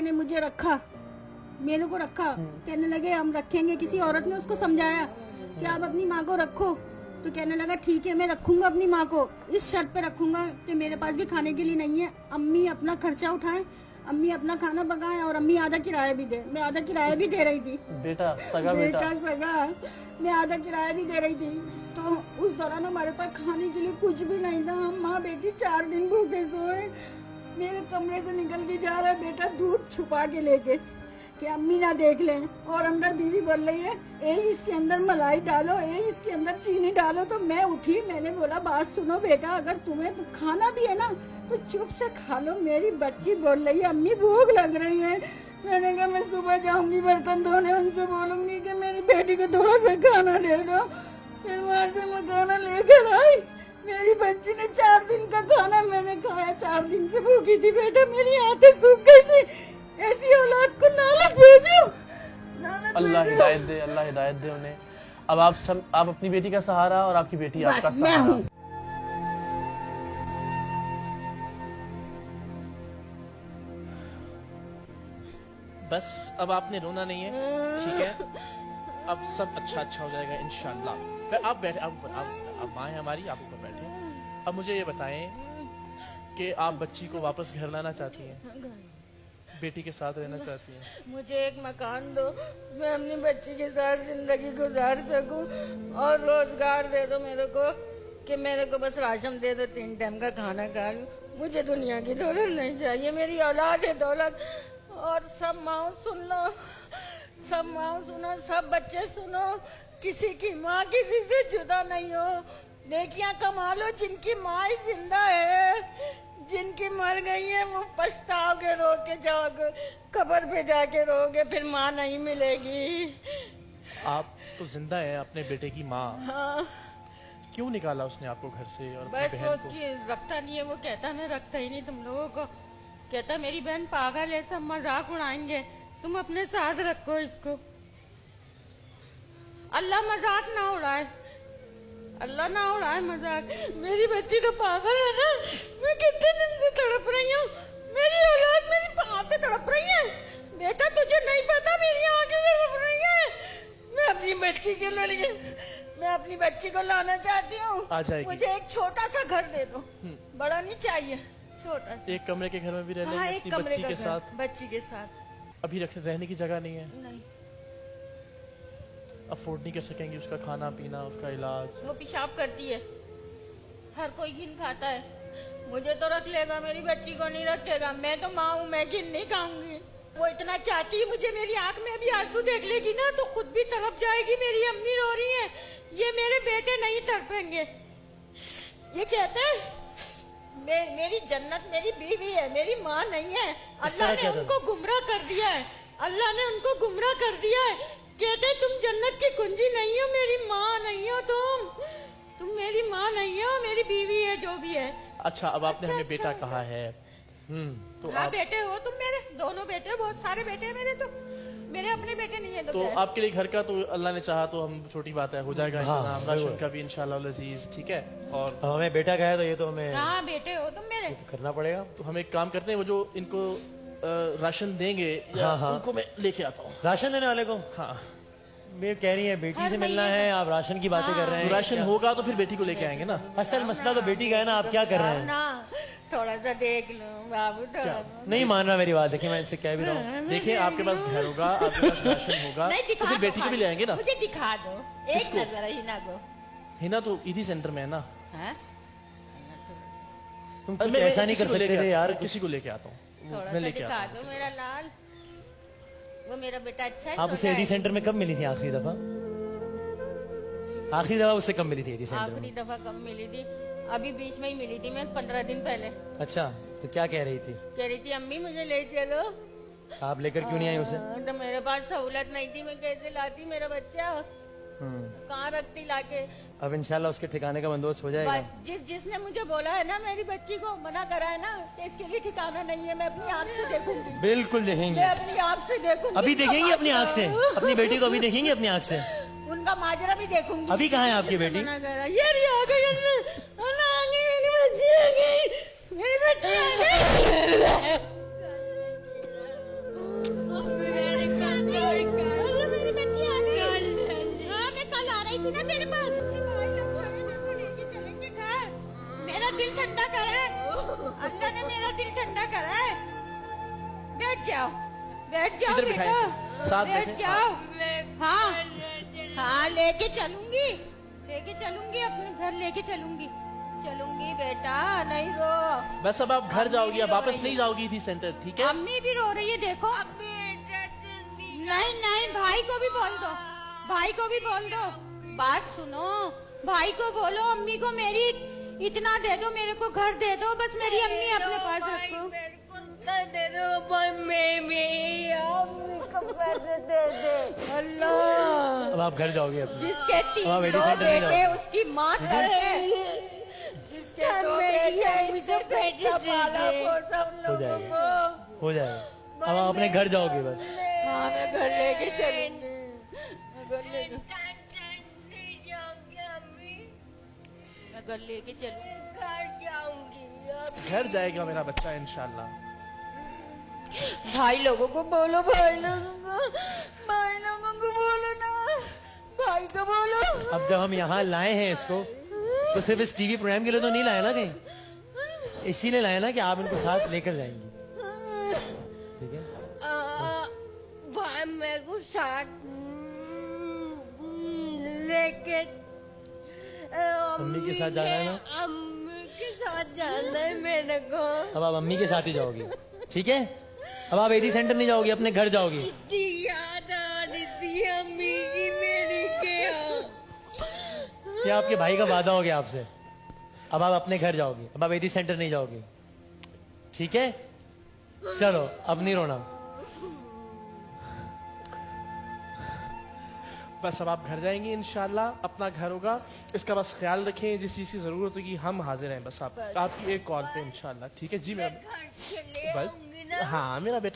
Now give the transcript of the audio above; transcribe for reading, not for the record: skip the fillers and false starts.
बेटे ने मुझे रखा, मेरे को रखा। कहने लगे हम रखेंगे, किसी औरत ने उसको समझाया कि आप अपनी माँ को रखो, तो कहने लगा ठीक है मैं रखूंगा अपनी माँ को, इस शर्त पे रखूंगा कि मेरे पास भी खाने के लिए नहीं है, अम्मी अपना खर्चा उठाए, अम्मी अपना खाना पकाए और अम्मी आधा किराया भी दे। मैं आधा किराया भी दे रही थी, बेटा सगा सगा मैं आधा किराया भी दे रही थी। तो उस दौरान हमारे पास खाने के लिए कुछ भी नहीं था। हम माँ बेटी 4 दिन भूखे सोए। मेरे कमरे से निकल के जा रहा है बेटा दूध छुपा के लेके कि अम्मी ना देख लें, और अंदर बीवी बोल रही है ए इसके अंदर मलाई डालो, ए इसके अंदर चीनी डालो। तो मैं उठी, मैंने बोला बात सुनो बेटा, अगर तुम्हें खाना भी है ना तो चुप से खा लो। मेरी बच्ची बोल रही है अम्मी भूख लग रही है। मैंने कहा मैं सुबह जाऊंगी बर्तन धोने, उनसे बोलूंगी कि मेरी बेटी को थोड़ा सा खाना दे दो। फिर वहाँ से मैं खाना लेकर आई। मेरी बच्ची ने 4 दिन का खाना मैंने खाया, 4 दिन से भूखी थी बेटा, मेरी आंखें सूख गई थी। ऐसी औलाद को नालत भेजो, अल्लाह हिदायत दे, अल्लाह हिदायत दे उन्हें। अब आप अपनी बेटी का सहारा और आपकी बेटी आपका सहारा। बस अब आपने रोना नहीं है, ठीक है? अब सब अच्छा हो जाएगा इंशाल्लाह। आप बैठे, आप माँ है हमारी, आप ऊपर बैठे। अब मुझे ये बताएं कि आप बच्ची को वापस घर लाना चाहती हैं, बेटी के साथ रहना चाहती हैं? मुझे एक मकान दो, मैं अपनी बच्ची के साथ जिंदगी गुजार सकूं, और रोजगार दे दो मेरे को कि मेरे को बस राशन दे दो, 3 टाइम का खाना खा लूं। मुझे दुनिया की दौलत नहीं चाहिए, मेरी औलाद है दौलत। और सब माँ सुन लो, सब माँ सुनो, सब बच्चे सुनो, किसी की माँ किसी से जुदा नहीं हो। नेकियां कमा लो जिनकी माँ ही जिंदा है, जिनकी मर गई है वो पछताओगे, रो के जाओगे, कब्र पे जाके रोगे, फिर माँ नहीं मिलेगी। आप तो जिंदा है, अपने बेटे की माँ। हाँ। क्यों निकाला उसने आपको घर से? और बस वो उसकी रखता नहीं है, वो कहता मैं रखता ही नहीं तुम लोगों को, कहता मेरी बहन पागल है, सब मजाक उड़ाएंगे, तुम अपने साथ रखो इसको। अल्लाह मजाक ना उड़ाए, अल्लाह ना उड़ाए मजाक। मेरी बच्ची तो पागल है ना, मैं कितने दिन से तड़प रही हूँ, मेरी औलाद मेरी आंखें तड़प रही है। बेटा तुझे नहीं पता मेरी आंखें तड़प रही है। मैं अपनी बच्ची के लिए, मैं अपनी बच्ची को लाना चाहती हूँ। मुझे एक छोटा सा घर दे दो, बड़ा नहीं चाहिए, छोटा सा। एक कमरे के घर में भी रह लेंगे? हाँ, एक कमरे के साथ, बच्ची के साथ। अभी रहने की जगह नहीं है? नहीं। अफोर्ड नहीं कर सकेंगे उसका खाना पीना, उसका इलाज? वो पेशाब करती है, हर कोई घिन खाता है, मुझे तो रख लेगा, मेरी बच्ची को नहीं रखेगा। मैं तो माँ हूँ, मैं घिन नहीं खाऊंगी। वो इतना चाहती है मुझे, मेरी आंख में भी आंसू देख लेगी ना तो खुद भी तड़प जाएगी, मेरी अम्मी रो रही है, ये मेरे बेटे नहीं तड़पेंगे। ये कहते हैं मेरी जन्नत मेरी बीवी है, मेरी माँ नहीं है। अल्लाह ने उनको गुमराह कर दिया है, अल्लाह ने उनको गुमराह कर दिया है। कहते तुम जन्नत की कुंजी नहीं हो, मेरी माँ नहीं हो, तुम मेरी माँ नहीं हो, मेरी बीवी है जो भी है। अच्छा, अब आपने हमें बेटा कहा है, तो हाँ आप बेटे हो तुम मेरे, दोनों बेटे, बहुत सारे बेटे हैं मेरे, तो मेरे अपने बेटे नहीं है। तो आपके लिए घर का तो अल्लाह ने चाहा तो हम, छोटी बात है, हो जाएगा इंतजाम, राशन का भी इंशाल्लाह अजीज, ठीक है? और हमें बेटा का है तो ये तो हमें, हाँ बेटे हो तुम मेरे, तो करना पड़ेगा। तो हम एक काम करते हैं, वो जो इनको राशन देंगे, उनको मैं लेके आता हूँ। राशन देने वाले को? हाँ, मैं कह रही है बेटी से मिलना है, आप राशन की बातें कर रहे हैं। राशन होगा तो फिर बेटी को लेके आएंगे ना। असल मसला तो बेटी का है ना, आप क्या कर रहे हैं? ना थोड़ा सा देख लो बाबू, थोड़ा नहीं मान रहा मेरी बात, देखिए मैं इनसे कह भी रहा हूँ। देखिए आपके पास घर होगा, आपके पास राशन होगा, तो फिर बेटी को भी ले आएंगे ना। मुझे दिखा दो एक नजर, हिना को। हिना तो इसी सेंटर में है ना। तुम कुछ ऐसा नहीं कर सकते थे यार, किसी को लेके आता हूँ, थोड़ा सा दिखा दो मेरा लाल, वो मेरा बेटा अच्छा है। आप उसे एडी सेंटर में कब मिली थी आखिरी दफा? आखिरी दफा उससे कब मिली थी एडी सेंटर में? आखिरी दफा कब मिली थी? अभी बीच में ही मिली थी मैं, 15 दिन पहले। अच्छा, तो क्या कह रही थी? कह रही थी अम्मी मुझे ले चलो। आप लेकर क्यों नहीं आई उसे? तो मेरे पास सहूलत नहीं थी, मैं कैसे लाती मेरा बच्चा, कहाँ रखती लाके। अब इंशाल्लाह उसके ठिकाने का बंदोबस्त हो जाएगा। बस जिसने मुझे बोला है ना, मेरी बच्ची को मना करा है ना कि इसके लिए ठिकाना नहीं है, मैं अपनी आँख से देखूंगी। बिल्कुल देखेंगे, मैं अपनी आँख से देखूंगी। अभी देखेंगे अपनी आँख से, अपनी बेटी को अभी देखेंगे अपनी आँख से, उनका माजरा भी देखूंगी। अभी कहाँ है आपकी बेटी? ये आ गई, मेरी बच्ची आ गई, मेरी बच्ची आ गई। बैठ जाओ इधर बेटा, बिठाएं, साथ बैठ बैठें। जाओ। हाँ लेके चलूंगी अपने घर लेके चलूंगी बेटा, नहीं रो। बस अब आप घर जाओगी, अब वापस नहीं जाओगी थी सेंटर, ठीक है? अम्मी भी रो रही है, देखो। नहीं भाई को भी बोल दो, बात सुनो, भाई को बोलो अम्मी को मेरी इतना दे दो, मेरे को घर दे दो, बस मेरी अम्मी अपने पास रखो। दे दो अम्मी को पैसे दे। अल्लाह, अब आप घर जाओगे अब। जिसके अब 3 आप वेडिंग सेंटर नहीं बेटे जाओगे। उसकी माँ तड़पे, जिसके 2 बेटे उसको पेट पाला पोसा हम हो लोगों जाएगा, को। हो जाएगा। अब आप अपने घर जाओगे बस। हाँ मैं घर लेके चलूंगी, मैं घर लेके चलूंगी। घर जाऊंगी अब। घर जाएगा मेरा बच्चा इंशाल्लाह। भाई लोगों को बोलो, भाई लोगों को बोलो ना, भाई को बोलो। अब जब हम यहाँ लाए हैं इसको, तो सिर्फ इस टीवी प्रोग्राम के लिए तो नहीं लाए ना कहीं, इसीलिए लाए ना कि आप इनको साथ लेकर जाएंगी, ठीक है? भाई मेरे को साथ लेके अम्मी के साथ जाना है ना? अम्मी के साथ जाना है मेरे को। अब आप अम्मी के साथ ही जाओगे, ठीक है? अब आप एडी सेंटर नहीं जाओगे, अपने घर जाओगे। इतनी याद आ रही थी अम्मी की मेरी के। ये आपके भाई का वादा हो गया आपसे। अब आप अपने घर जाओगे, अब आप एडी सेंटर नहीं जाओगे, ठीक है? चलो अब नहीं रोना। बस अब आप घर जाएंगे इंशाल्लाह, अपना घर होगा, इसका बस ख्याल रखें, जिस चीज की जरूरत होगी हम हाजिर हैं, बस आप आपकी एक कॉल पे इंशाल्लाह, ठीक है जी? मेरा घर चले बस आऊंगी ना। हाँ, मेरा बेटा